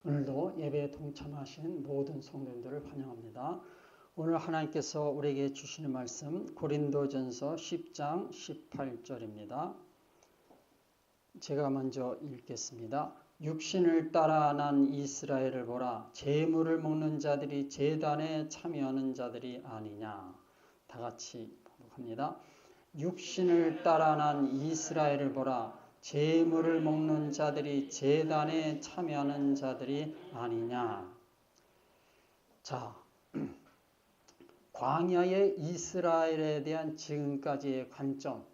오늘도 예배에 동참하신 모든 성도님들을 환영합니다. 오늘 하나님께서 우리에게 주시는 말씀 고린도전서 10장 18절입니다. 제가 먼저 읽겠습니다. 육신을 따라 난 이스라엘을 보라. 제물을 먹는 자들이 제단에 참여하는 자들이 아니냐. 다 같이 합니다. 육신을 따라 난 이스라엘을 보라. 제물을 먹는 자들이 제단에 참여하는 자들이 아니냐. 자, 광야의 이스라엘에 대한 지금까지의 관점,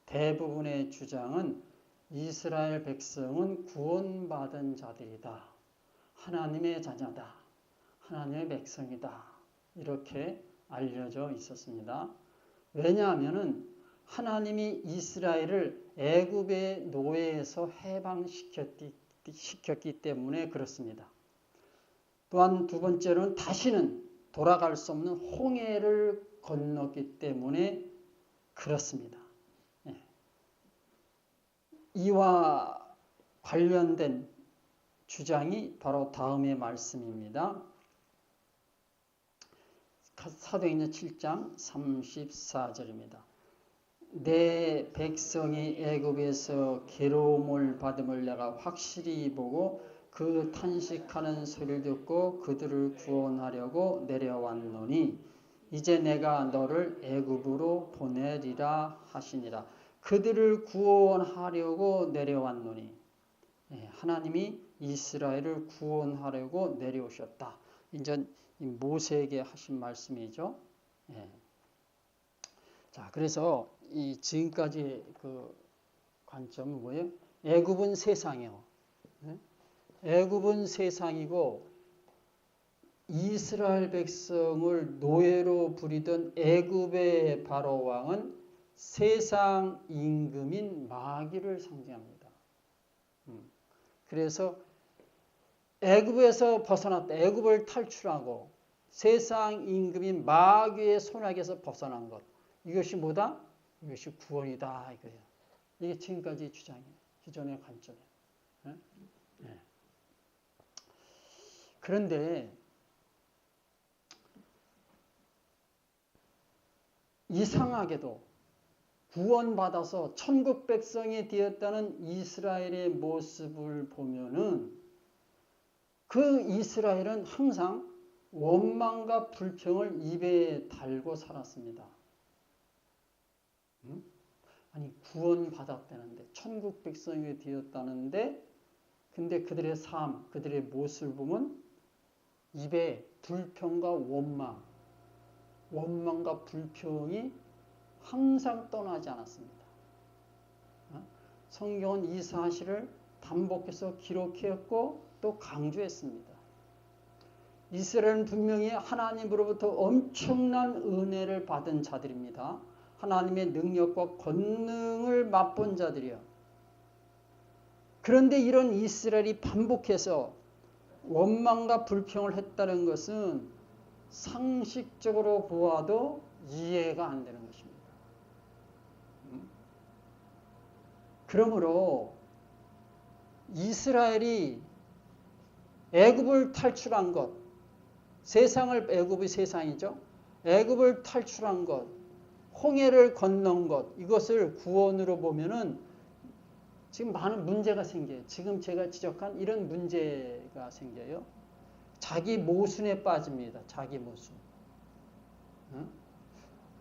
대부분의 주장은 이스라엘 백성은 구원받은 자들이다. 하나님의 자녀다. 하나님의 백성이다. 이렇게 알려져 있었습니다. 왜냐하면 하나님이 이스라엘을 애굽의 노예에서 해방시켰기 때문에 그렇습니다. 또한 두 번째로는 다시는 돌아갈 수 없는 홍해를 건넜기 때문에 그렇습니다. 이와 관련된 주장이 바로 다음의 말씀입니다. 사도행전 7장 34절입니다. 내 백성이 애굽에서 괴로움을 받음을 내가 확실히 보고 그 탄식하는 소리를 듣고 그들을 구원하려고 내려왔노니 이제 내가 너를 애굽으로 보내리라 하시니라. 그들을 구원하려고 내려왔노니 하나님이 이스라엘을 구원하려고 내려오셨다. 이제 모세에게 하신 말씀이죠. 자, 그래서 이 지금까지 그 관점은 뭐예요? 애굽은 세상이요. 애굽은 세상이고 이스라엘 백성을 노예로 부리던 애굽의 바로 왕은 세상 임금인 마귀를 상징합니다. 그래서 애굽에서 벗어났다. 애굽을 탈출하고 세상 임금인 마귀의 손아귀에서 벗어난 것. 이것이 뭐다? 이것이 구원이다 이거예요. 이게 지금까지 주장이에요. 기존의 관점이에요. 네. 그런데 이상하게도 구원받아서 천국 백성이 되었다는 이스라엘의 모습을 보면은 그 이스라엘은 항상 원망과 불평을 입에 달고 살았습니다. 아니 구원받았다는데 천국 백성이 되었다는데 근데 그들의 삶, 그들의 모습을 보면 입에 불평과 원망과 불평이 항상 떠나지 않았습니다. 성경은 이 사실을 반복해서 기록했고 또 강조했습니다. 이스라엘은 분명히 하나님으로부터 엄청난 은혜를 받은 자들입니다. 하나님의 능력과 권능을 맛본 자들이요. 그런데 이런 이스라엘이 반복해서 원망과 불평을 했다는 것은 상식적으로 보아도 이해가 안 되는 것입니다. 그러므로 이스라엘이 애굽을 탈출한 것, 애굽이 세상이죠. 애굽을 탈출한 것, 홍해를 건넌 것, 이것을 구원으로 보면은 지금 많은 문제가 생겨요. 지금 제가 지적한 이런 문제가 생겨요. 자기 모순에 빠집니다. 자기 모순.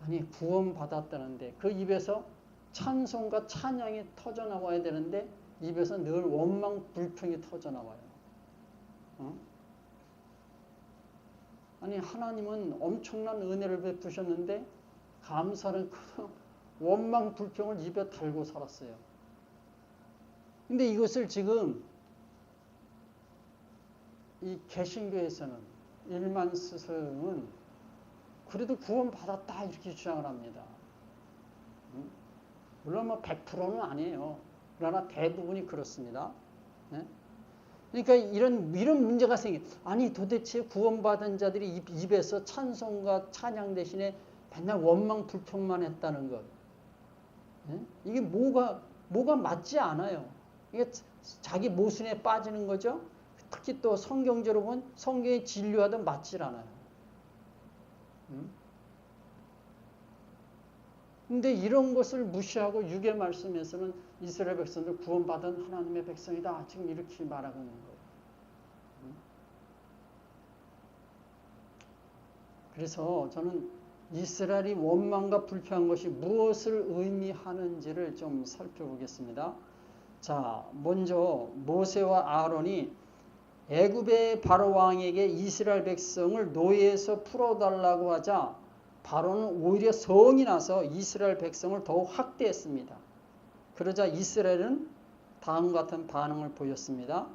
아니 구원받았다는데 그 입에서 찬송과 찬양이 터져나와야 되는데 입에서 늘 원망 불평이 터져나와요. 아니 하나님은 엄청난 은혜를 베푸셨는데 감사는 원망 불평을 입에 달고 살았어요. 근데 이것을 지금 이 개신교에서는 일만 스승은 그래도 구원받았다 이렇게 주장을 합니다. 물론 뭐 100%는 아니에요. 그러나 대부분이 그렇습니다. 그러니까 이런 문제가 생겨. 아니 도대체 구원받은 자들이 입에서 찬송과 찬양 대신에 맨날 원망 불평만 했다는 것. 이게 뭐가 맞지 않아요. 이게 자기 모순에 빠지는 거죠. 특히 또 성경적으로 보면 성경의 진리와도 맞질 않아요. 근데 이런 것을 무시하고 육의 말씀에서는 이스라엘 백성들 구원받은 하나님의 백성이다. 지금 이렇게 말하고 있는 거예요. 그래서 저는 이스라엘이 원망과 불평한 것이 무엇을 의미하는지를 좀 살펴보겠습니다. 자, 먼저 모세와 아론이 애굽의 바로 왕에게 이스라엘 백성을 노예에서 풀어달라고 하자 바로는 오히려 성이 나서 이스라엘 백성을 더욱 학대했습니다. 그러자 이스라엘은 다음과 같은 반응을 보였습니다.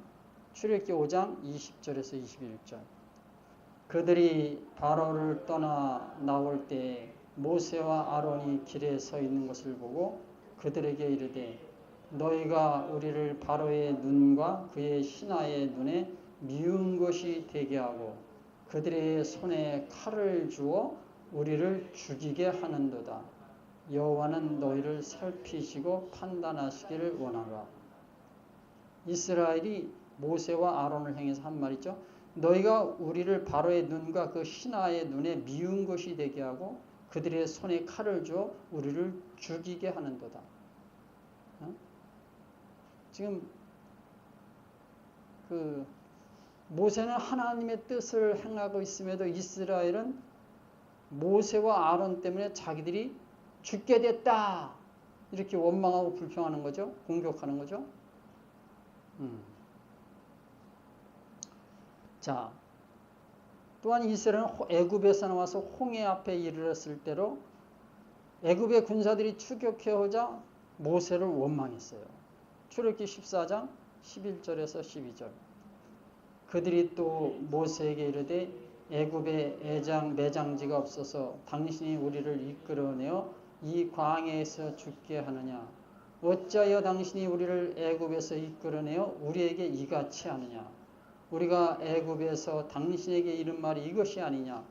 출애굽기 5장 20절에서 21절. 그들이 바로를 떠나 나올 때 모세와 아론이 길에 서 있는 것을 보고 그들에게 이르되 너희가 우리를 바로의 눈과 그의 신하의 눈에 미운 것이 되게 하고 그들의 손에 칼을 주어 우리를 죽이게 하는도다. 여호와는 너희를 살피시고 판단하시기를 원하노라. 이스라엘이 모세와 아론을 향해서 한 말이죠. 너희가 우리를 바로의 눈과 그 신하의 눈에 미운 것이 되게 하고 그들의 손에 칼을 주어 우리를 죽이게 하는도다. 지금 모세는 하나님의 뜻을 행하고 있음에도 이스라엘은 모세와 아론 때문에 자기들이 죽게 됐다. 이렇게 원망하고 불평하는 거죠. 공격하는 거죠. 자, 또한 이스라엘은 애굽에서 나와서 홍해 앞에 이르렀을 때로 애굽의 군사들이 추격해 오자 모세를 원망했어요. 출애굽기 14장 11절에서 12절. 그들이 또 모세에게 이르되 애굽에 매장지가 없어서 당신이 우리를 이끌어내어 이 광야에서 죽게 하느냐? 어찌하여 당신이 우리를 애굽에서 이끌어내어 우리에게 이같이 하느냐? 우리가 애굽에서 당신에게 이른 말이 이것이 아니냐?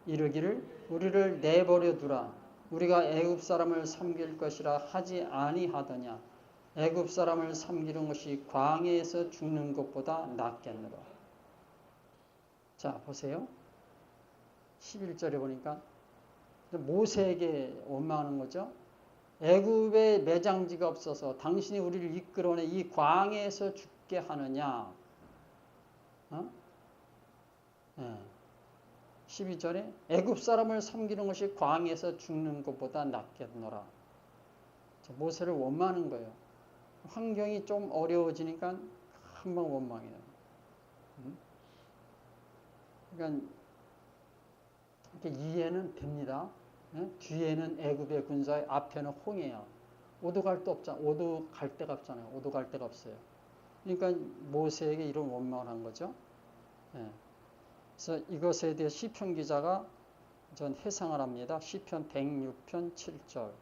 이르기를 우리를 내버려 두라. 우리가 애굽 사람을 섬길 것이라 하지 아니하더냐? 애굽 사람을 섬기는 것이 광야에서 죽는 것보다 낫겠노라. 자, 보세요. 11절에 보니까 모세에게 원망하는 거죠. 애굽에 매장지가 없어서 당신이 우리를 이끌어내 이 광야에서 죽게 하느냐. 12절에 애굽 사람을 섬기는 것이 광야에서 죽는 것보다 낫겠노라. 모세를 원망하는 거예요. 환경이 좀 어려워지니까 한번 원망해요. 그러니까 이렇게 이해는 됩니다. 뒤에는 애굽의 군사, 앞에는 홍해야. 오도 갈 데가 없잖아요. 오도 갈 데가 없어요. 그러니까 모세에게 이런 원망을 한 거죠. 그래서 이것에 대해 시편 기자가 전 해상을 합니다. 시편 106편 7절.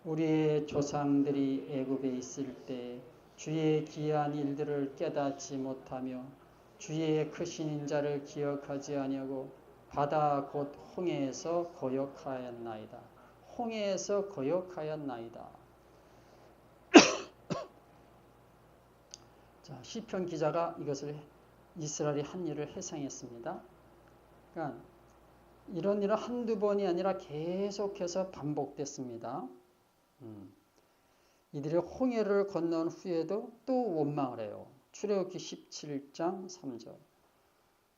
우리의 조상들이 애굽에 있을 때 주의 기이한 일들을 깨닫지 못하며 주의 크신 인자를 기억하지 아니하고 바다 곧 홍해에서 거역하였나이다. 홍해에서 거역하였나이다. 자, 시편 기자가 이것을 이스라엘이 한 일을 해상했습니다. 그러니까 이런 일은 한두 번이 아니라 계속해서 반복됐습니다. 이들이 홍해를 건넌 후에도 또 원망을 해요. 출애굽기 17장 3절.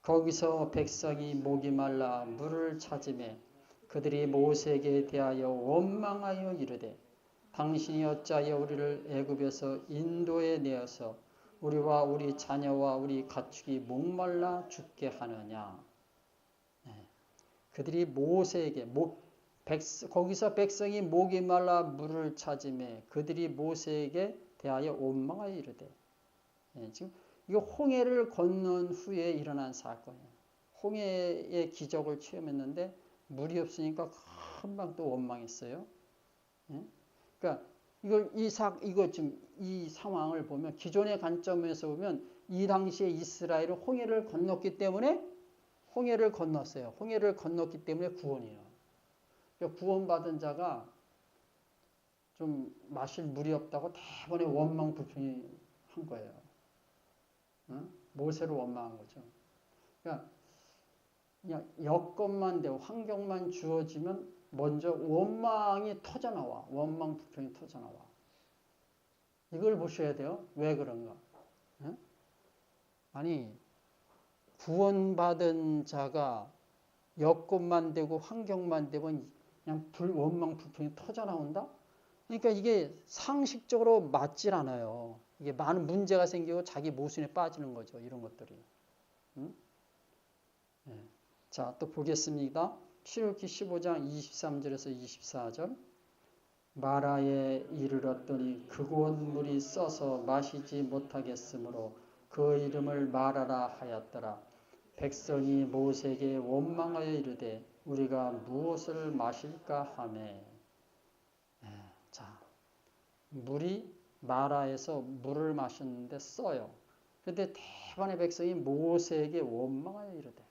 거기서 백성이 목이 말라 물을 찾으매 그들이 모세에게 대하여 원망하여 이르되 당신이 어찌하여 우리를 애굽에서 인도에 내어서 우리와 우리 자녀와 우리 가축이 목말라 죽게 하느냐. 그들이 모세에게 거기서 백성이 목이 말라 물을 찾으매 그들이 모세에게 대하여 원망하여 이르되. 지금 이거 홍해를 건넌 후에 일어난 사건이에요. 홍해의 기적을 체험했는데 물이 없으니까 금방 또 원망했어요. 그러니까 이 상황을 보면 기존의 관점에서 보면 이 당시에 이스라엘은 홍해를 건넜기 때문에 홍해를 건넜어요. 홍해를 건넜기 때문에 구원이에요. 그러니까 구원받은 자가 좀 마실 물이 없다고 대번에 원망 불평이 한 거예요. 모세를 원망한 거죠. 그러니까 그냥 여건만 되고 환경만 주어지면 먼저 원망이 터져나와. 원망 불평이 터져나와. 이걸 보셔야 돼요. 왜 그런가? 예? 아니 구원받은 자가 여건만 되고 환경만 되면 그냥 원망 불평이 터져나온다? 그러니까 이게 상식적으로 맞질 않아요. 이게 많은 문제가 생기고 자기 모순에 빠지는 거죠. 이런 것들이. 응? 네. 자, 또 보겠습니다. 출애굽기 15장 23절에서 24절. 마라에 이르렀더니 그곳 물이 써서 마시지 못하겠으므로 그 이름을 마라라 하였더라. 백성이 모세에게 원망하여 이르되 우리가 무엇을 마실까 하매. 자, 물이 마라에서 물을 마셨는데 써요. 그런데 대부분의 백성이 모세에게 원망하여 이르되,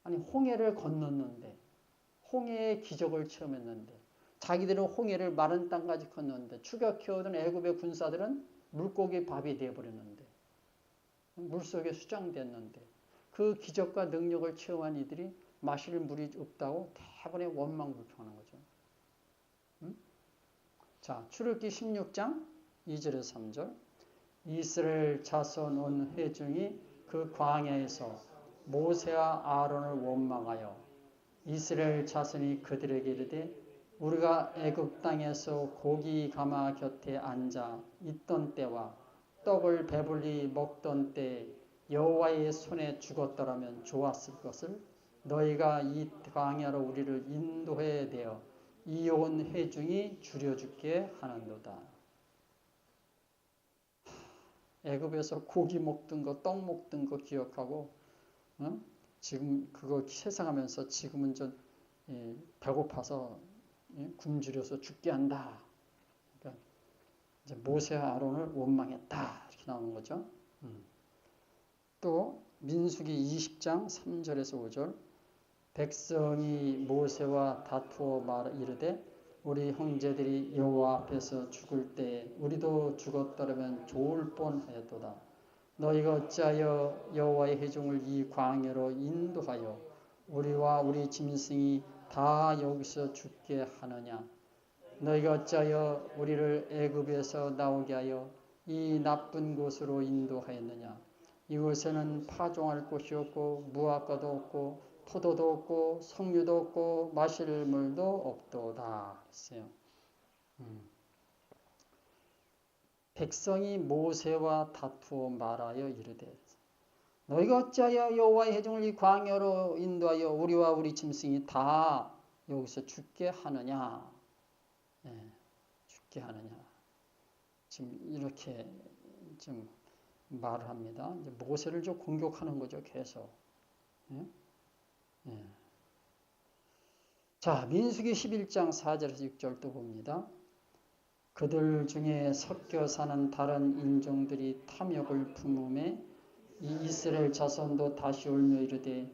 아니 홍해를 건넜는데, 홍해의 기적을 체험했는데, 자기들은 홍해를 마른 땅까지 건넜는데 추격해오던 애굽의 군사들은 물고기 밥이 되어버렸는데, 물속에 수장됐는데, 그 기적과 능력을 체험한 이들이 마실 물이 없다고 대부분의 원망불평하는 거죠. 자, 출애굽기 16장 2절에서 3절. 이스라엘 자손 온 회중이 그 광야에서 모세와 아론을 원망하여 이스라엘 자손이 그들에게 이르되 우리가 애굽 땅에서 고기 가마 곁에 앉아 있던 때와 떡을 배불리 먹던 때 여호와의 손에 죽었더라면 좋았을 것을 너희가 이 광야로 우리를 인도해 내어 이 온 회중이 줄여죽게 하는도다. 애굽에서 고기 먹던 거, 떡 먹던 거 기억하고, 지금 그거 세상하면서 지금은 좀 배고파서 굶주려서 죽게 한다. 그러니까 이제 모세와 아론을 원망했다 이렇게 나오는 거죠. 또 민수기 20장 3절에서 5절. 백성이 모세와 다투어 이르되 우리 형제들이 여호와 앞에서 죽을 때에 우리도 죽었더라면 좋을 뻔하였도다. 너희가 어찌하여 여호와의 회중을 이 광야로 인도하여 우리와 우리 짐승이 다 여기서 죽게 하느냐. 너희가 어찌하여 우리를 애굽에서 나오게 하여 이 나쁜 곳으로 인도하였느냐. 이곳에는 파종할 곳이 없고 무화과도 없고 포도도 없고 석류도 없고 마실 물도 없도다 했어요. 백성이 모세와 다투어 말하여 이르되 너희가 어찌하여 여호와의 회중을 이 광야로 인도하여 우리와 우리 짐승이 다 여기서 죽게 하느냐. 죽게 하느냐. 지금 이렇게 좀 말을 합니다. 이제 모세를 좀 공격하는 거죠. 계속. 자, 민수기 11장 4절에서 6절도 봅니다. 그들 중에 섞여 사는 다른 인종들이 탐욕을 품음에 이 이스라엘 자손도 다시 울며 이르되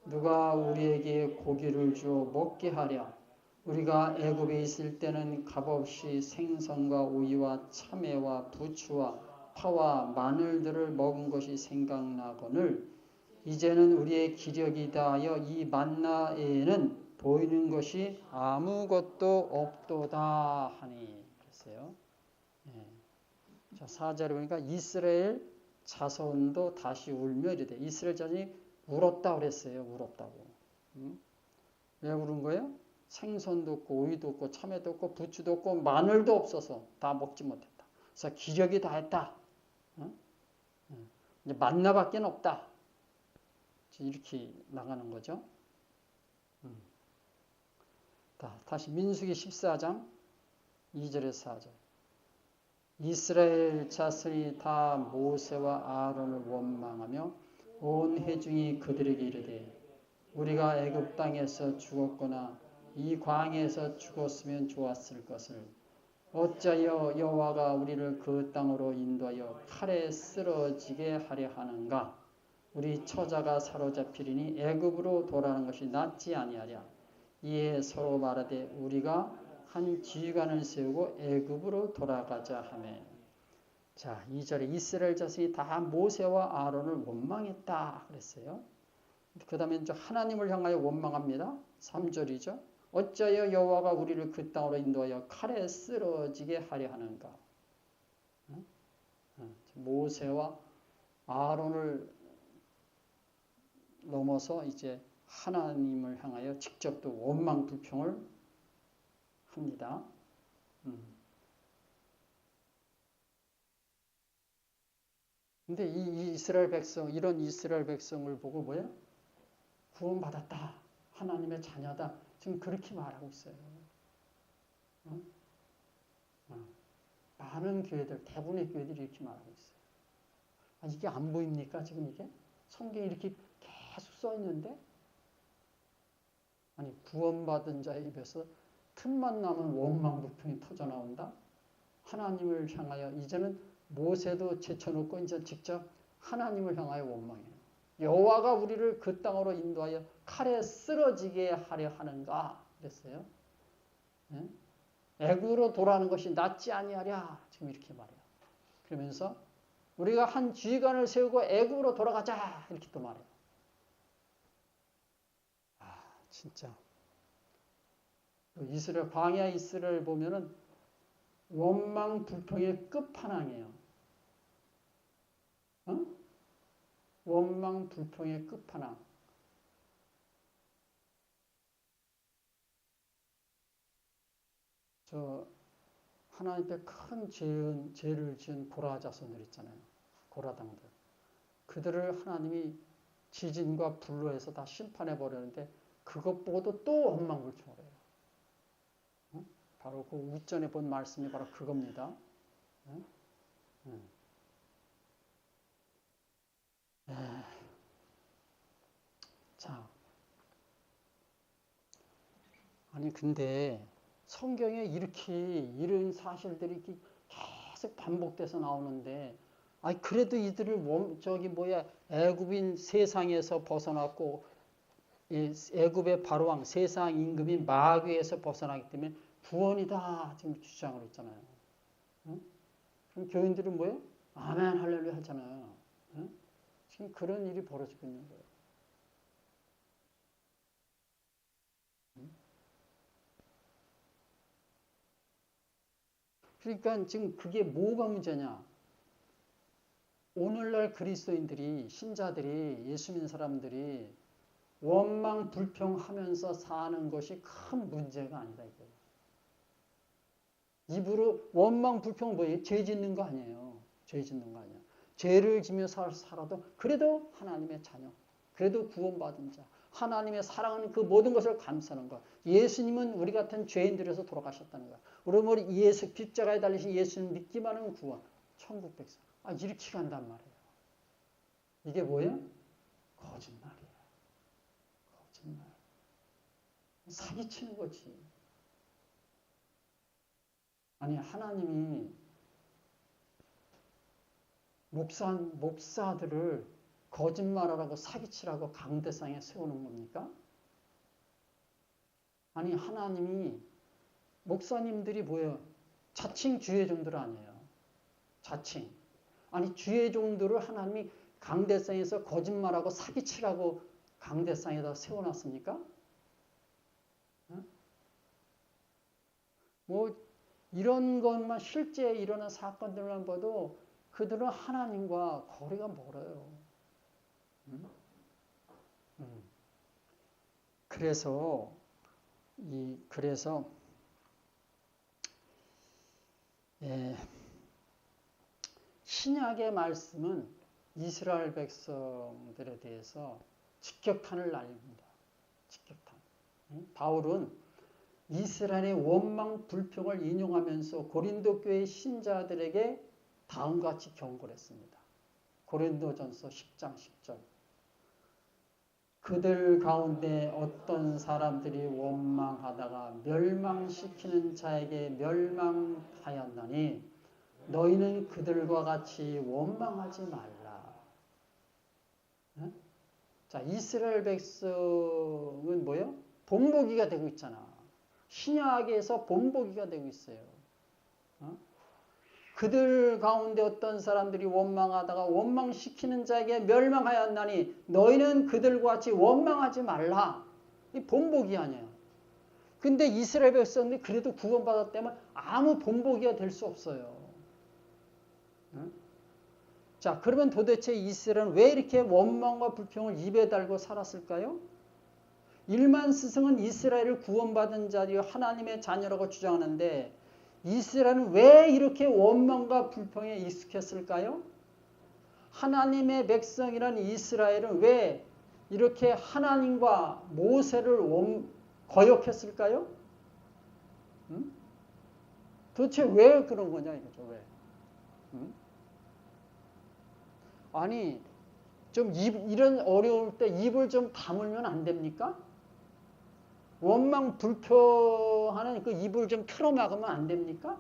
누가 우리에게 고기를 주어 먹게 하랴. 우리가 애굽에 있을 때는 값없이 생선과 오이와 참외와 부추와 파와 마늘들을 먹은 것이 생각나거늘 이제는 우리의 기력이다 하여 이 만나에는 보이는 것이 아무것도 없도다 하니 그랬어요. 자, 4절에 보니까 이스라엘 자손도 다시 울며 이르되 이스라엘 자손이 울었다 그랬어요. 울었다고. 왜 울은 거예요? 생선도 없고 오이도 없고 참외도 없고 부추도 없고 마늘도 없어서 다 먹지 못했다. 그래서 기력이 다 했다. 이제 만나밖에 없다. 이렇게 나가는 거죠. 다시 민수기 14장 2절에서 4절. 이스라엘 자손이 다 모세와 아론을 원망하며 온 회중이 그들에게 이르되 우리가 애굽 땅에서 죽었거나 이 광야에서 죽었으면 좋았을 것을 어찌하여 여호와가 우리를 그 땅으로 인도하여 칼에 쓰러지게 하려 하는가. 우리 처자가 사로잡히리니 애굽으로 돌아가는 것이 낫지 아니하랴. 이에 서로 말하되 우리가 한 지휘관을 세우고 애굽으로 돌아가자 하매. 자, 2절에 이스라엘 자손이 다 모세와 아론을 원망했다 그랬어요. 그 다음에 이제 하나님을 향하여 원망합니다. 3절이죠. 어찌하여 여호와가 우리를 그 땅으로 인도하여 칼에 쓰러지게 하려 하는가. 모세와 아론을 넘어서 이제 하나님을 향하여 직접 또 원망 불평을 합니다. 근데 이 이스라엘 백성, 이런 이스라엘 백성을 보고 뭐예요? 구원받았다. 하나님의 자녀다. 지금 그렇게 말하고 있어요. 많은 교회들, 대부분의 교회들이 이렇게 말하고 있어요. 아, 이게 안 보입니까? 지금 이게? 성경에 이렇게 계속 써 있는데? 아니, 구원받은 자의 입에서 틈만 나면 원망 불평이 터져 나온다? 하나님을 향하여 이제는 모세도 제쳐놓고 이제 직접 하나님을 향하여 원망해요. 여호와가 우리를 그 땅으로 인도하여 칼에 쓰러지게 하려 하는가 그랬어요. 애굽으로 돌아가는 것이 낫지 아니하랴 지금 이렇게 말해요. 그러면서 우리가 한 주의관을 세우고 애굽으로 돌아가자 이렇게 또 말해요. 아 진짜 이스라엘 광야 이스라엘 보면은 원망 불평의 끝판왕이에요. 원망 불평의 끝판왕. 저 하나님 앞에 큰 죄를 지은 고라 자손들 있잖아요. 고라당들. 그들을 하나님이 지진과 불로 해서 다 심판해 버렸는데 그것 보고도 또 원망불평을 해요. 바로 그 우전에 본 말씀이 바로 그겁니다. 자, 아니 근데 성경에 이렇게 이런 사실들이 이렇게 계속 반복돼서 나오는데, 아니 그래도 이들을 애굽인 세상에서 벗어났고 애굽의 바로왕 세상 임금인 마귀에서 벗어나기 때문에 구원이다 지금 주장을 했잖아요. 그럼 교인들은 뭐예요? 아멘 할렐루야 하잖아요. 지금 그런 일이 벌어지고 있는 거예요. 그러니까 지금 그게 뭐가 문제냐? 오늘날 그리스도인들이 신자들이 예수 믿는 사람들이 원망 불평하면서 사는 것이 큰 문제가 아니다 이거예요. 입으로 원망 불평 뭐예요? 죄 짓는 거 아니에요. 죄 짓는 거 아니야. 죄를 지며 살아도 그래도 하나님의 자녀, 그래도 구원받은 자, 하나님의 사랑하는 그 모든 것을 감사하는 것. 예수님은 우리 같은 죄인들에서 돌아가셨다는 거야. 우리 예수 십자가에 달리신 예수님 믿기만 하면 구원, 천국 백성. 아 이렇게 간단 말이에요. 이게 뭐예요? 거짓말이에요. 거짓말. 사기치는 거지. 아니 하나님이 목사들을 거짓말하라고 사기치라고 강대상에 세우는 겁니까? 아니 하나님이 목사님들이 뭐예요? 자칭 주의 종들 아니에요. 자칭. 아니 주의 종들을 하나님이 강대상에서 거짓말하고 사기치라고 강대상에다 세워놨습니까? 뭐 이런 것만 실제 일어난 사건들만 봐도 그들은 하나님과 거리가 멀어요. 그래서 신약의 말씀은 이스라엘 백성들에 대해서 직격탄을 날립니다. 직격탄. 바울은 이스라엘의 원망 불평을 인용하면서 고린도 교회 신자들에게 다음과 같이 경고를 했습니다. 고린도전서 10장 10절. 그들 가운데 어떤 사람들이 원망하다가 멸망시키는 자에게 멸망하였나니 너희는 그들과 같이 원망하지 말라. 자, 이스라엘 백성은 뭐예요? 본보기가 되고 있잖아. 신약에서 본보기가 되고 있어요. 그들 가운데 어떤 사람들이 원망하다가 원망시키는 자에게 멸망하였나니 너희는 그들과 같이 원망하지 말라. 이 본보기 아니에요. 근데 이스라엘 백성들이 그래도 구원받았다면 아무 본보기가 될 수 없어요. 자, 그러면 도대체 이스라엘은 왜 이렇게 원망과 불평을 입에 달고 살았을까요? 일만 스승은 이스라엘을 구원받은 자리요 하나님의 자녀라고 주장하는데 이스라엘은 왜 이렇게 원망과 불평에 익숙했을까요? 하나님의 백성이란 이스라엘은 왜 이렇게 하나님과 모세를 거역했을까요? 도대체 왜 그런 거냐 이거죠. 왜? 아니 좀 이런 어려울 때 입을 좀 다물면 안 됩니까? 원망 불평하는 그 입을 좀 틀어막으면 안 됩니까?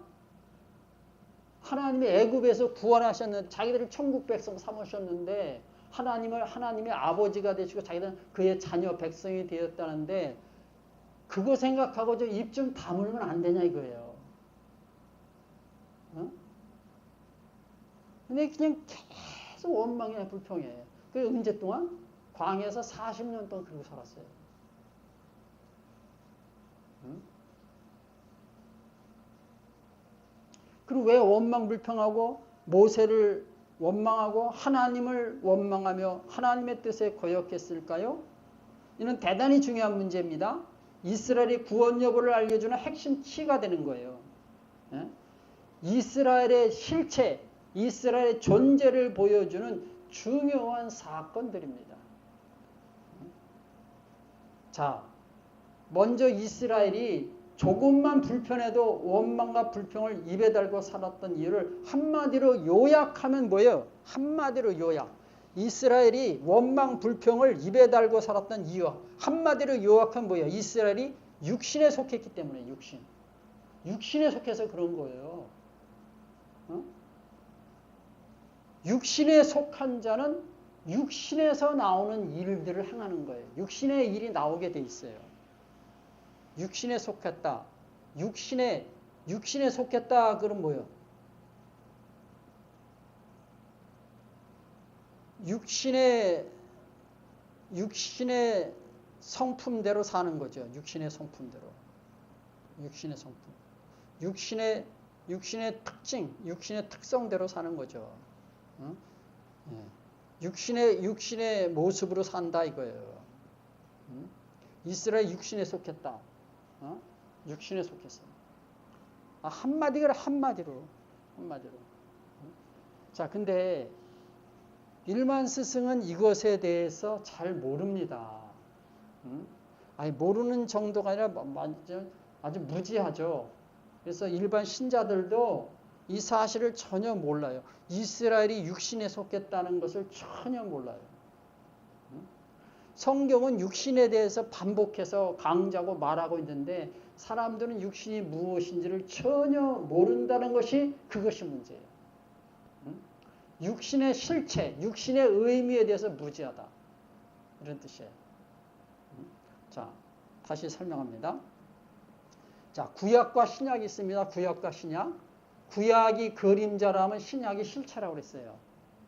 하나님이 애굽에서 구원하셨는데 자기들을 천국 백성 삼으셨는데 하나님을 하나님의 아버지가 되시고 자기들은 그의 자녀 백성이 되었다는데 그거 생각하고 좀 입 좀 다물면 안 되냐 이거예요. 근데 그냥 계속 원망해 불평해. 그 언제 동안? 광야에서 40년 동안 그러고 살았어요. 그리고 왜 원망 불평하고 모세를 원망하고 하나님을 원망하며 하나님의 뜻에 거역했을까요? 이는 대단히 중요한 문제입니다. 이스라엘의 구원 여부를 알려주는 핵심 키가 되는 거예요. 이스라엘의 실체, 이스라엘의 존재를 보여주는 중요한 사건들입니다. 자, 먼저 이스라엘이 조금만 불편해도 원망과 불평을 입에 달고 살았던 이유를 한마디로 요약하면 뭐예요? 한마디로 요약. 이스라엘이 원망 불평을 입에 달고 살았던 이유 한마디로 요약하면 뭐예요? 이스라엘이 육신에 속했기 때문에 육신에 속해서 그런 거예요. 육신에 속한 자는 육신에서 나오는 일들을 행하는 거예요. 육신의 일이 나오게 돼 있어요. 육신에 속했다. 육신에 속했다. 그럼 뭐예요? 육신의 성품대로 사는 거죠. 육신의 성품대로. 육신의 성품. 육신의 특징, 육신의 특성대로 사는 거죠. 육신의 모습으로 산다 이거예요. 이스라엘 육신에 속했다. 육신에 속했어. 한마디로. 자, 근데 일만 스승은 이것에 대해서 잘 모릅니다. 모르는 정도가 아니라 아주 무지하죠. 그래서 일반 신자들도 이 사실을 전혀 몰라요. 이스라엘이 육신에 속했다는 것을 전혀 몰라요. 성경은 육신에 대해서 반복해서 강조하고 말하고 있는데 사람들은 육신이 무엇인지를 전혀 모른다는 것이 그것이 문제예요. 육신의 실체, 육신의 의미에 대해서 무지하다. 이런 뜻이에요. 자, 다시 설명합니다. 자, 구약과 신약이 있습니다. 구약과 신약. 구약이 그림자라면 신약이 실체라고 그랬어요.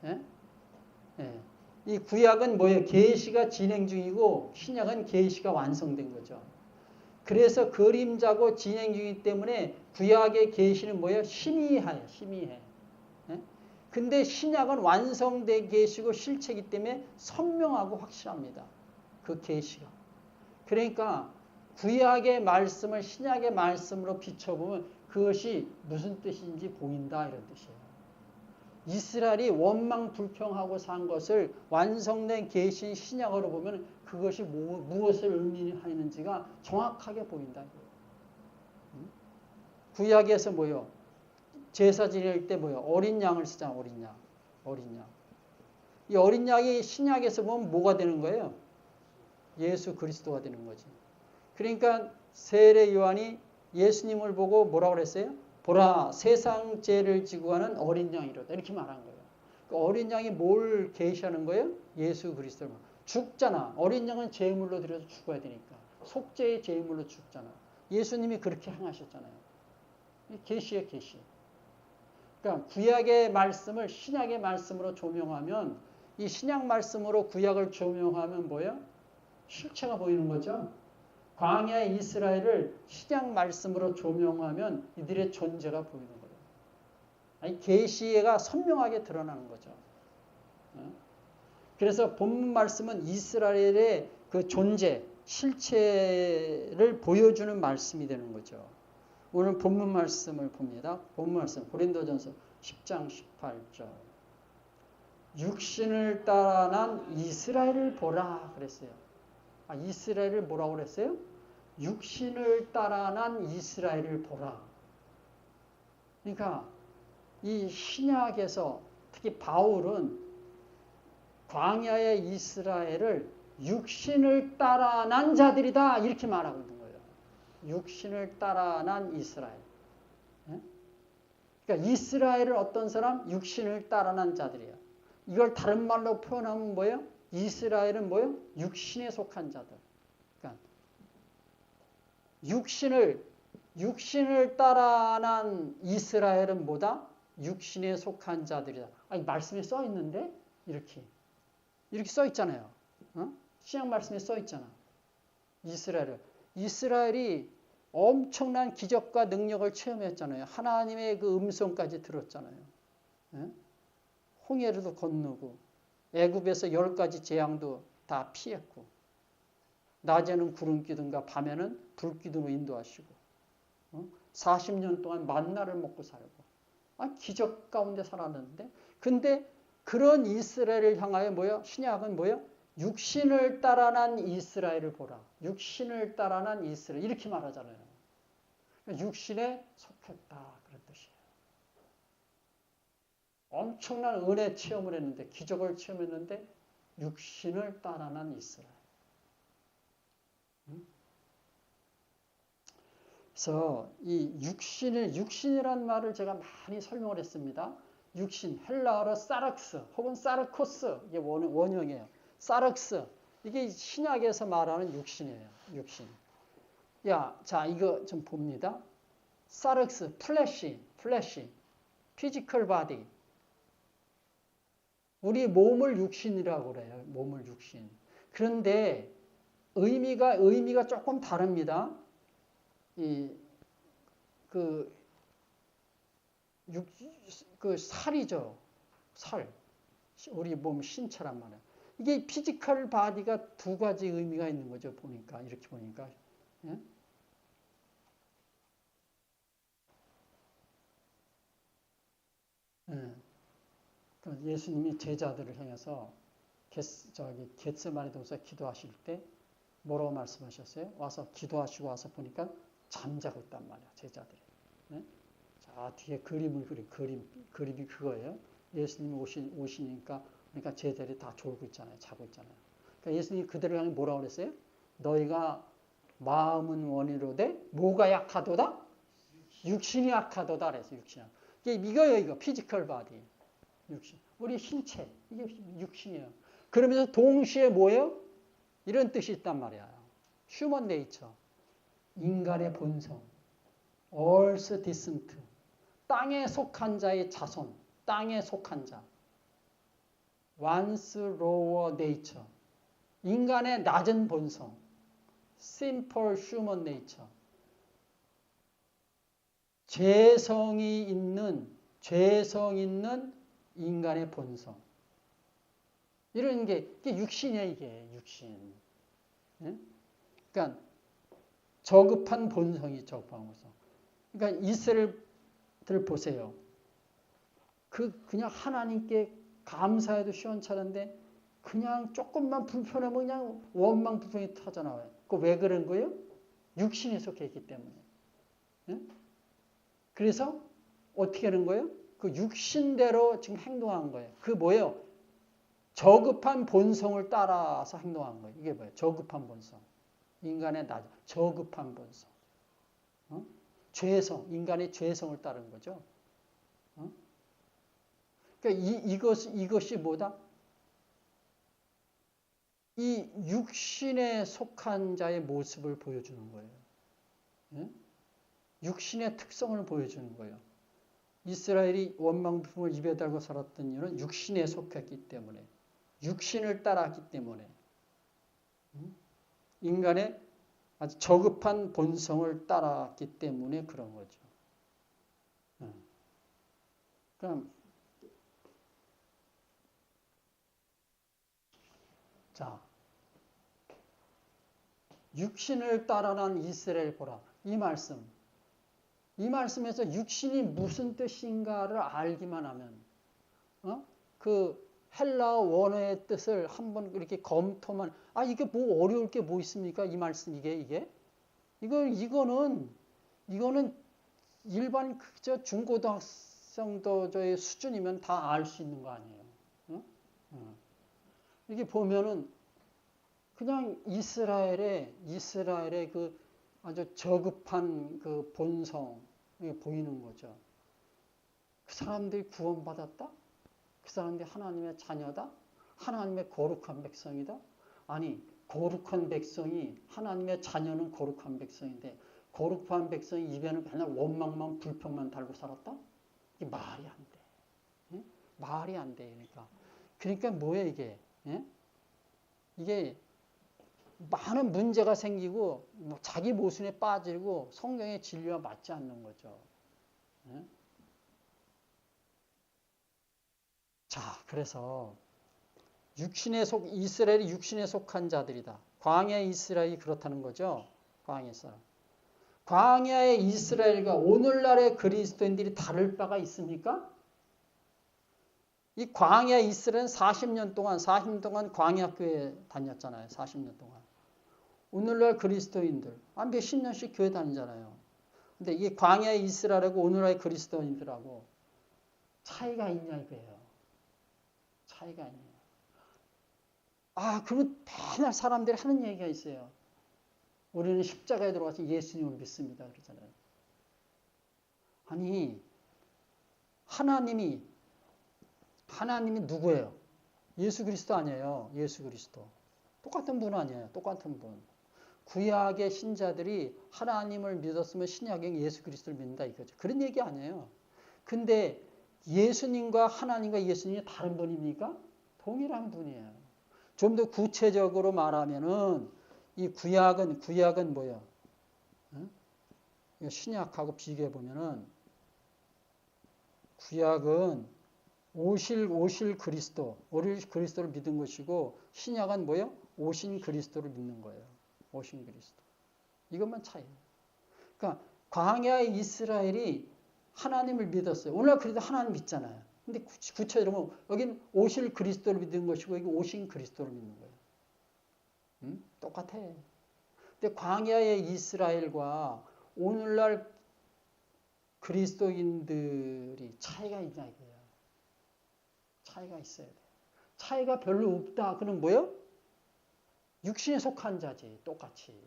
예? 예. 이 구약은 뭐예요? 계시가 진행 중이고 신약은 계시가 완성된 거죠. 그래서 그림자고 진행 중이기 때문에 구약의 계시는 뭐예요? 희미해요. 희미해. 예? 근데 신약은 완성된 계시고 실체이기 때문에 선명하고 확실합니다. 그 계시가. 그러니까 구약의 말씀을 신약의 말씀으로 비춰보면 그것이 무슨 뜻인지 보인다 이런 뜻이에요. 이스라엘이 원망 불평하고 산 것을 완성된 계신 신약으로 보면 그것이 무엇을 의미하는지가 정확하게 보인다. 구약에서 뭐요? 제사 지낼 때 뭐요? 어린 양을 쓰잖아. 어린 양. 이 어린 양이 신약에서 보면 뭐가 되는 거예요? 예수 그리스도가 되는 거지. 그러니까 세례 요한이 예수님을 보고 뭐라고 그랬어요? 보라, 세상 죄를 지고 가는 어린 양이로다. 이렇게 말한 거예요. 그 어린 양이 뭘 계시하는 거예요? 예수 그리스도를. 죽잖아. 어린 양은 제물로 드려서 죽어야 되니까. 속죄의 제물로 죽잖아. 예수님이 그렇게 행하셨잖아요. 계시예요, 계시. 그러니까 구약의 말씀을 신약의 말씀으로 조명하면 이 신약 말씀으로 구약을 조명하면 뭐예요? 실체가 보이는 거죠. 광야의 이스라엘을 신약 말씀으로 조명하면 이들의 존재가 보이는 거예요. 아니, 계시가 선명하게 드러나는 거죠. 그래서 본문 말씀은 이스라엘의 그 존재, 실체를 보여주는 말씀이 되는 거죠. 오늘 본문 말씀을 봅니다. 본문 말씀 고린도전서 10장 18절. 육신을 따라 난 이스라엘을 보라 그랬어요. 아, 이스라엘을 뭐라고 그랬어요? 육신을 따라 난 이스라엘을 보라. 그러니까 이 신약에서 특히 바울은 광야의 이스라엘을 육신을 따라 난 자들이다 이렇게 말하고 있는 거예요. 육신을 따라 난 이스라엘. 그러니까 이스라엘은 어떤 사람? 육신을 따라 난 자들이에요. 이걸 다른 말로 표현하면 뭐예요? 이스라엘은 뭐예요? 육신에 속한 자들. 그러니까 육신을 따라 난 이스라엘은 뭐다? 육신에 속한 자들이다. 아니, 말씀에 써 있는데 이렇게 써 있잖아요. 신약 말씀에 써 있잖아. 이스라엘이 엄청난 기적과 능력을 체험했잖아요. 하나님의 그 음성까지 들었잖아요. 홍해를 건너고 애굽에서 10가지 재앙도 다 피했고 낮에는 구름 기둥과 밤에는 불 기둥으로 인도하시고 40년 동안 만나를 먹고 살고 기적 가운데 살았는데 근데 그런 이스라엘을 향하여 뭐요? 신약은 뭐요? 육신을 따라 난 이스라엘을 보라. 육신을 따라 난 이스라엘 이렇게 말하잖아요. 육신에 속했다 그런 뜻이에요. 엄청난 은혜 체험을 했는데 기적을 체험했는데 육신을 따라 난 이스라엘. 그래서 이 육신이라는 말을 제가 많이 설명을 했습니다. 육신, 헬라어로 사락스 혹은 사르코스 이게 원형이에요. 사락스 이게 신약에서 말하는 육신이에요. 육신. 자 이거 좀 봅니다. 사락스, 플래시, 피지컬 바디. 우리 몸을 육신이라고 그래요. 몸을 육신. 그런데 의미가 조금 다릅니다. 그 살이죠. 살. 우리 몸 신체란 말이에요. 이게 피지컬 바디가 두 가지 의미가 있는 거죠. 이렇게 보니까. 예? 예. 예수님이 제자들을 향해서 겟세마네 동산에 기도하실 때 뭐라고 말씀하셨어요? 와서 기도하시고 와서 보니까 잠자고 있단 말이야, 제자들이. 네? 자, 뒤에 그림이 그거예요. 예수님이 오시니까, 그러니까 제자들이 다 졸고 있잖아요, 자고 있잖아요. 그러니까 예수님이 그들을 향해 뭐라고 그랬어요? 너희가 마음은 원이로되 뭐가 약하도다? 육신이 약하도다 그랬어요, 육신. 이거예요, 이거. 피지컬 바디. 육신. 우리 신체. 이게 육신이에요. 그러면서 동시에 뭐예요? 이런 뜻이 있단 말이야. 휴먼 네이처. 인간의 본성. 얼스 디슨트. 땅에 속한 자의 자손. 땅에 속한 자. once lower nature. 인간의 낮은 본성. simple human nature. 죄성 있는 인간의 본성. 이런 게 육신이야, 이게 육신. 예? 그러니까 저급한 본성이 저급한 본성. 그러니까 이스라엘들 보세요. 그냥 하나님께 감사해도 시원찮은데 그냥 조금만 불편하면 그냥 원망 불평이 터져나와요. 왜 그런 거예요? 육신에 속해 있기 때문에. 예? 그래서 어떻게 하는 거예요? 그 육신대로 지금 행동한 거예요. 그 뭐예요? 저급한 본성을 따라서 행동한 거예요. 이게 뭐예요? 저급한 본성. 인간의 저급한 본성. 죄성, 인간의 죄성을 따른 거죠. 그러니까 이것이 뭐다? 이 육신에 속한 자의 모습을 보여주는 거예요. 육신의 특성을 보여주는 거예요. 이스라엘이 원망불평을 입에 달고 살았던 이유는 육신에 속했기 때문에, 육신을 따라하기 때문에, 인간의 아주 저급한 본성을 따라왔기 때문에 그런 거죠. 그럼 자, 육신을 따라난 이스라엘 보라. 이 말씀에서 육신이 무슨 뜻인가를 알기만 하면, 그 헬라어 원어의 뜻을 한번 이렇게 검토만, 이게 뭐 어려울 게 뭐 있습니까? 이 말씀, 이거는 일반 중고등학생도의 수준이면 다 알 수 있는 거 아니에요. 이게 보면은 그냥 이스라엘의 그 아주 저급한 그 본성이 보이는 거죠. 그 사람들이 구원받았다? 그 사람들이 하나님의 자녀다? 하나님의 거룩한 백성이다? 아니, 거룩한 백성이, 하나님의 자녀는 거룩한 백성인데, 거룩한 백성이 입에는 맨날 원망만, 불평만 달고 살았다? 이게 말이 안 돼. 예? 말이 안 돼. 그러니까 뭐예요, 이게? 예? 이게 많은 문제가 생기고, 자기 모순에 빠지고, 성경의 진리와 맞지 않는 거죠. 예? 자, 그래서 이스라엘이 육신에 속한 자들이다. 광야의 이스라엘이 그렇다는 거죠. 광야의 이스라엘과 오늘날의 그리스도인들이 다를 바가 있습니까? 이 광야 이스라엘은 40년 동안 광야교회 다녔잖아요. 40년 동안. 오늘날 그리스도인들, 몇십 년씩 교회 다니잖아요. 근데 이게 광야의 이스라엘하고 오늘날의 그리스도인들하고 차이가 있냐 이거예요. 차이가 있냐. 그러면 맨날 사람들이 하는 얘기가 있어요. 우리는 십자가에 들어가서 예수님을 믿습니다. 그러잖아요. 아니, 하나님이 누구예요? 예수 그리스도 아니에요. 예수 그리스도. 똑같은 분 아니에요. 똑같은 분. 구약의 신자들이 하나님을 믿었으면 신약의 예수 그리스도를 믿는다 이거죠. 그런 얘기 아니에요. 근데 예수님과 하나님과 예수님이 다른 분입니까? 동일한 분이에요. 좀 더 구체적으로 말하면은 이 구약은 뭐예요? 신약하고 비교해 보면은 구약은 오실 그리스도를 믿은 것이고 신약은 뭐예요? 오신 그리스도를 믿는 거예요. 오신 그리스도. 이것만 차이예요. 그러니까 광야의 이스라엘이 하나님을 믿었어요. 오늘 그래도 하나님 믿잖아요. 근데 구체적으로 보면 여기는 오실 그리스도를 믿는 것이고 여기 오신 그리스도를 믿는 거예요. 똑같아. 근데 광야의 이스라엘과 오늘날 그리스도인들이 차이가 있냐 이거예요. 차이가 있어야 돼. 차이가 별로 없다. 그럼 뭐예요? 육신에 속한 자지. 똑같이.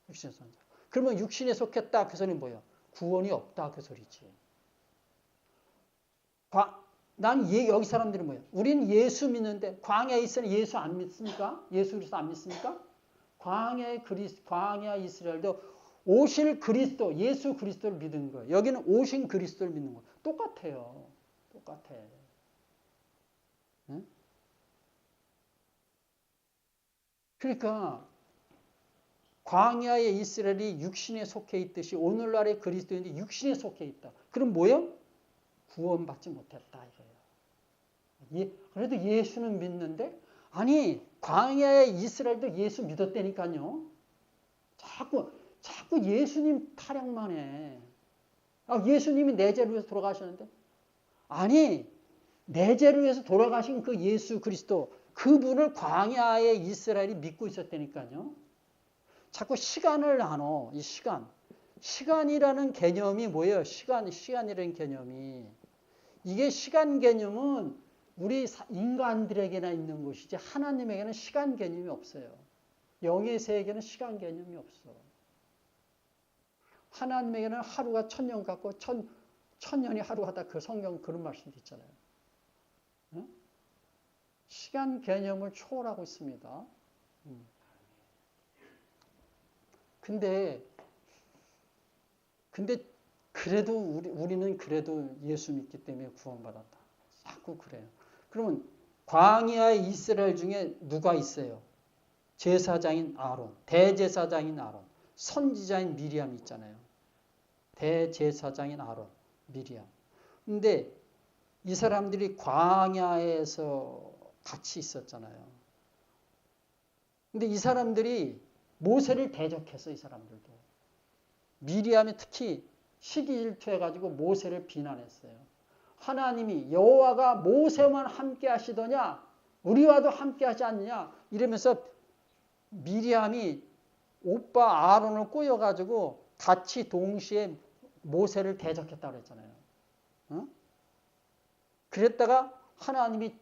육신에 속한 자. 그러면 육신에 속했다. 그 소리는 뭐예요? 구원이 없다. 그 소리지. 여기 사람들은 뭐예요? 우리는 예수 믿는데 광야에 있으면 예수 안 믿습니까? 예수 그리스도 안 믿습니까? 광야 이스라엘도 오실 그리스도, 예수 그리스도를 믿는 거예요. 여기는 오신 그리스도를 믿는 거예요. 똑같아요. 똑같아. 응? 그러니까 광야의 이스라엘이 육신에 속해 있듯이 오늘날의 그리스도인들이 육신에 속해 있다. 그럼 뭐예요? 구원받지 못했다 이거예요. 그래도 예수는 믿는데 광야의 이스라엘도 예수 믿었다니까요. 자꾸 예수님 타령만 해. 예수님이 내 죄를 위해서 돌아가셨는데 내 죄를 위해서 돌아가신 그 예수 그리스도 그분을 광야의 이스라엘이 믿고 있었다니까요. 자꾸 시간을 나눠. 이 시간이라는 개념이 뭐예요? 시간이라는 개념이 이게 시간 개념은 우리 인간들에게나 있는 것이지 하나님에게는 시간 개념이 없어요. 영의 세계는 시간 개념이 없어. 하나님에게는 하루가 1000년 같고 1000년이 하루하다. 그 성경 그런 말씀도 있잖아요. 응? 시간 개념을 초월하고 있습니다. 근데 그래도 우리는 그래도 예수 믿기 때문에 구원받았다. 자꾸 그래요. 그러면 광야의 이스라엘 중에 누가 있어요? 제사장인 아론, 대제사장인 아론, 선지자인 미리암 있잖아요. 대제사장인 아론, 미리암. 근데 이 사람들이 광야에서 같이 있었잖아요. 근데 이 사람들이 모세를 대적했어, 이 사람들도. 미리암이 특히 시기 질투해가지고 모세를 비난했어요. 하나님이 여호와가 모세만 함께 하시더냐? 우리와도 함께 하지 않느냐? 이러면서 미리암이 오빠 아론을 꼬여가지고 같이 동시에 모세를 대적했다고 그랬잖아요. 어? 그랬다가 하나님이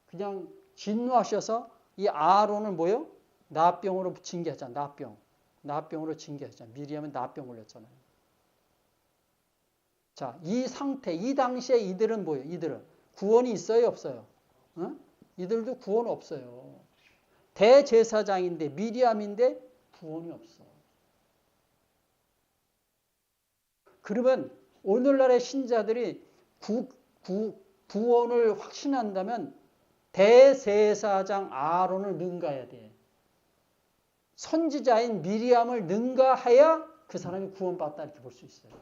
그냥 진노하셔서 이 아론을 뭐요? 나병으로 징계했잖아. 나병으로 징계했잖아. 미리암은 나병 걸렸잖아요. 자, 이 상태, 이 당시에 이들은 뭐예요? 이들은 구원이 있어요, 없어요? 어? 이들도 구원 없어요. 대제사장인데 미리암인데 구원이 없어. 그러면 오늘날의 신자들이 구원을 확신한다면 대제사장 아론을 능가해야 돼. 선지자인 미리암을 능가해야 그 사람이 구원받다 이렇게 볼 수 있어요.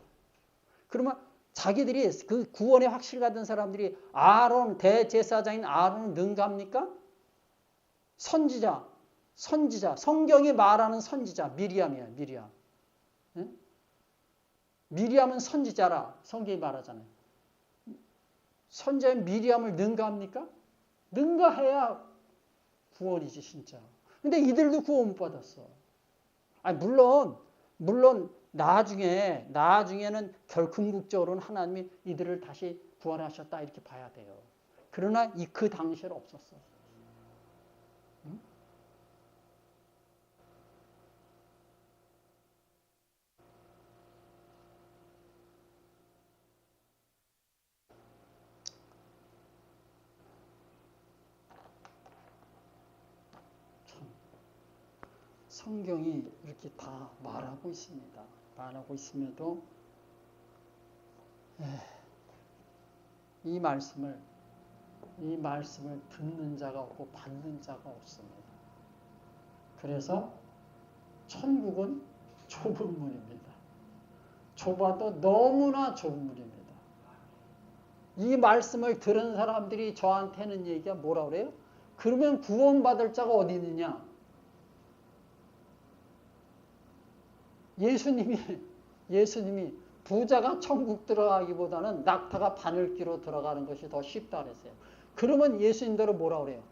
그러면 자기들이 그 구원의 확실 가진 사람들이 아론, 대제사장인 아론을 능가합니까? 선지자, 성경이 말하는 선지자, 미리암이에요, 미리암. 네? 미리암은 선지자라 성경이 말하잖아요. 선지자인 미리암을 능가합니까? 능가해야 구원이지, 진짜. 근데 이들도 구원 못 받았어. 아니, 물론, 나중에는 궁극적으로는 하나님이 이들을 다시 구원하셨다, 이렇게 봐야 돼요. 그러나 그 당시에는 없었어. 응? 성경이 이렇게 다 말하고 있습니다. 말하고 있음에도 이 말씀을 듣는 자가 없고 받는 자가 없습니다. 그래서 천국은 좁은 문입니다. 좁아도 너무나 좁은 문입니다. 이 말씀을 들은 사람들이 저한테는 얘기가 뭐라 그래요? 그러면 구원받을 자가 어디 있느냐? 예수님이 부자가 천국 들어가기보다는 낙타가 바늘기로 들어가는 것이 더 쉽다 그랬어요. 그러면 예수님대로 뭐라 그래요?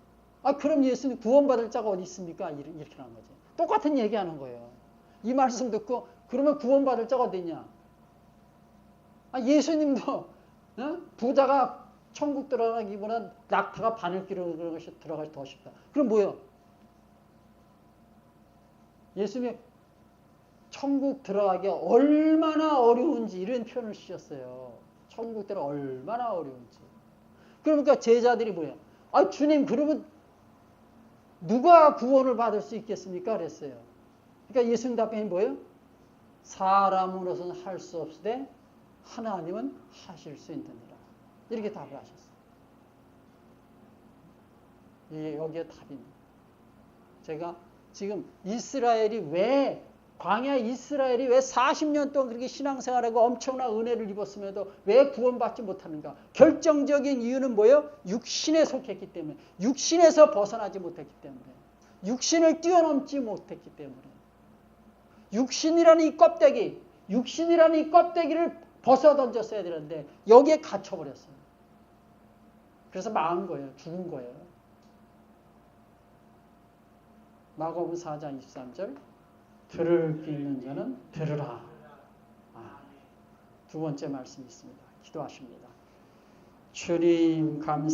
그럼 예수님 구원받을 자가 어디 있습니까? 이렇게 하는 거지. 똑같은 얘기하는 거예요. 이 말씀 듣고 그러면 구원받을 자가 어디 있냐? 예수님도 부자가 천국 들어가기보다는 낙타가 바늘기로 들어가기 더 쉽다. 그럼 뭐예요? 예수님이 천국 들어가기 얼마나 어려운지 이런 표현을 쓰셨어요. 천국 들어가기 얼마나 어려운지. 그러니까 제자들이 뭐예요? 주님, 그러면 누가 구원을 받을 수 있겠습니까? 그랬어요. 그러니까 예수님 답변이 뭐예요? 사람으로서는 할 수 없으되 하나님은 하실 수 있느니라. 이렇게 답을 하셨어요. 이게 여기에 답입니다. 제가 지금 광야 이스라엘이 왜 40년 동안 그렇게 신앙생활하고 엄청난 은혜를 입었음에도 왜 구원받지 못하는가? 결정적인 이유는 뭐예요? 육신에 속했기 때문에, 육신에서 벗어나지 못했기 때문에, 육신을 뛰어넘지 못했기 때문에, 육신이라는 이 껍데기를 벗어던졌어야 되는데 여기에 갇혀버렸어요. 그래서 망한 거예요. 죽은 거예요. 마가복음 4장 23절 들을 귀 있는 자는 들으라. 두 번째 말씀이 있습니다. 기도하십니다. 주님 감사